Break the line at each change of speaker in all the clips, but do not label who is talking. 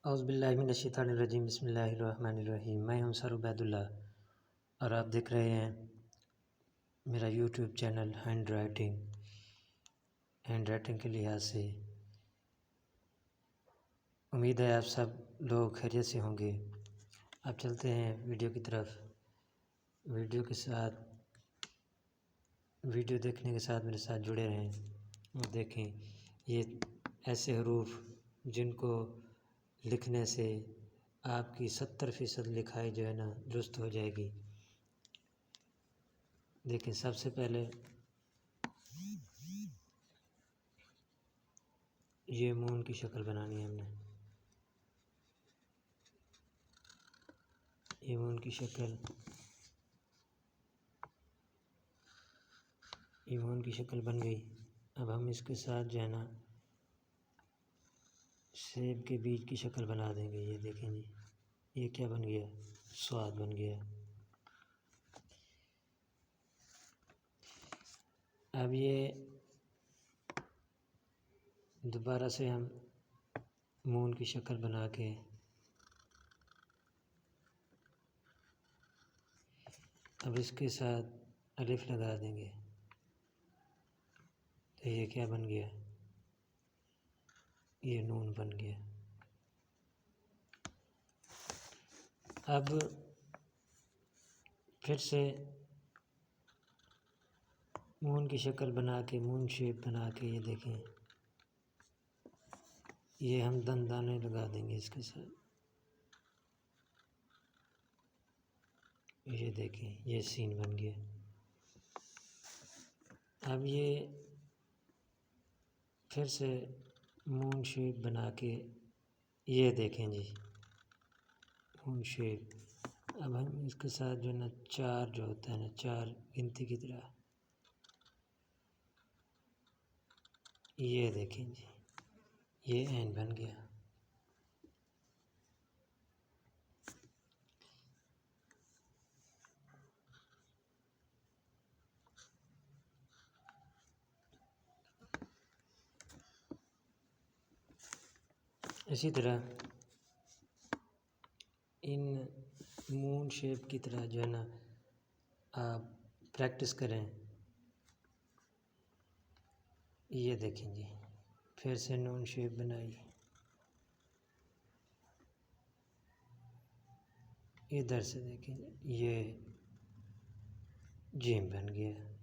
اعوذ باللہ من الشیطان الرجیم، بسم اللہ الرحمن الرحیم۔ میں ہوں سر عبید اللہ اور آپ دیکھ رہے ہیں میرا یوٹیوب چینل ہینڈ رائٹنگ کے لحاظ سے۔ امید ہے آپ سب لوگ خیریت سے ہوں گے۔ اب چلتے ہیں ویڈیو کی طرف۔ ویڈیو دیکھنے کے ساتھ میرے ساتھ جڑے رہیں اور دیکھیں یہ ایسے حروف جن کو لکھنے سے آپ کی 70% لکھائی جو ہے نا درست ہو جائے گی۔ دیکھیں، سب سے پہلے یہ مون کی شکل بنانی ہے ہم نے۔ یہ مون کی شکل بن گئی۔ اب ہم اس کے ساتھ جو ہے نا سیب کے بیج کی شکل بنا دیں گے۔ یہ دیکھیں جی، یہ کیا بن گیا؟ سواد بن گیا۔ اب یہ دوبارہ سے ہم مون کی شکل بنا کے اب اس کے ساتھ الف لگا دیں گے تو یہ کیا بن گیا؟ یہ نون بن گیا۔ اب پھر سے مون کی شکل بنا کے، مون شیپ بنا کے، یہ دیکھیں، یہ ہم دندانے لگا دیں گے اس کے ساتھ۔ یہ دیکھیں، یہ سین بن گیا۔ اب یہ پھر سے مون شیپ بنا کے، یہ دیکھیں جی، مون شیپ۔ اب ہم اس کے ساتھ جو ہے نا چار جو ہوتا ہے نا، چار گنتی کی طرح، یہ دیکھیں جی، یہ عین بن گیا۔ اسی طرح ان مون شیپ کی طرح جو ہے نا آپ پریکٹس کریں۔ یہ دیکھیں جی، پھر سے نون شیپ بنائی، ادھر سے دیکھیں یہ جیم بن گیا۔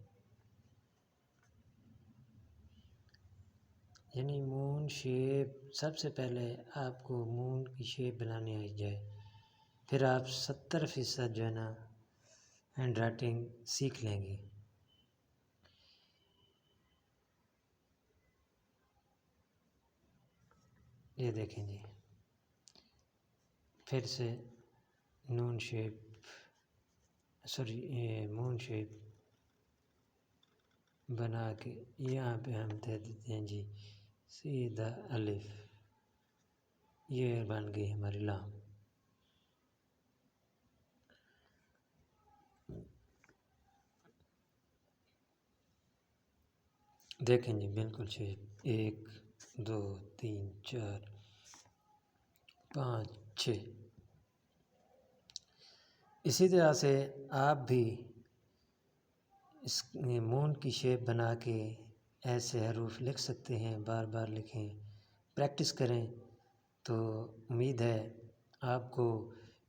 یعنی مون شیپ سب سے پہلے آپ کو مون کی شیپ بنانی آ جائے، پھر آپ 70% جو ہے نا ہینڈ رائٹنگ سیکھ لیں گے۔ یہ دیکھیں جی، پھر سے مون شیپ بنا کے یہاں پہ ہم دے دیتے ہیں جی سیدھا الف۔ یہ بن گئی ہماری لام۔ دیکھیں جی، بالکل شیپ 1 2 3 4 5 6۔ اسی طرح سے آپ بھی اس مون کی شیپ بنا کے ایسے حروف لکھ سکتے ہیں۔ بار بار لکھیں، پریکٹس کریں، تو امید ہے آپ کو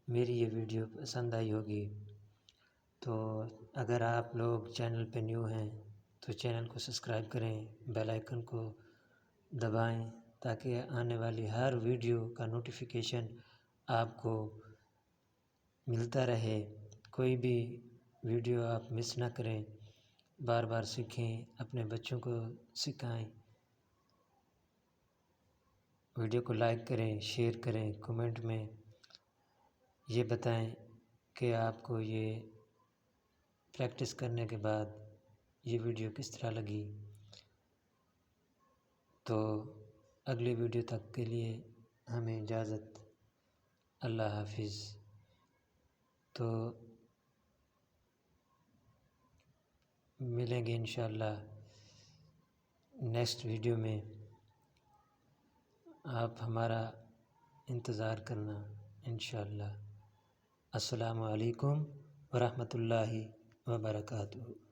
میری یہ ویڈیو پسند آئی ہوگی۔ تو اگر آپ لوگ چینل پہ نیو ہیں تو چینل کو سبسکرائب کریں، بیل آئیکن کو دبائیں تاکہ آنے والی ہر ویڈیو کا نوٹیفیکیشن آپ کو ملتا رہے۔ کوئی بھی ویڈیو آپ مس نہ کریں، بار بار سیکھیں، اپنے بچوں کو سکھائیں۔ ویڈیو کو لائک کریں، شیئر کریں، کمنٹ میں یہ بتائیں کہ آپ کو یہ پریکٹس کرنے کے بعد یہ ویڈیو کس طرح لگی۔ تو اگلی ویڈیو تک کے لیے ہمیں اجازت۔ اللہ حافظ۔ تو ملیں گے انشاءاللہ نیکسٹ ویڈیو میں۔ آپ ہمارا انتظار کرنا انشاءاللہ۔ السلام علیکم ورحمۃ اللہ وبرکاتہ۔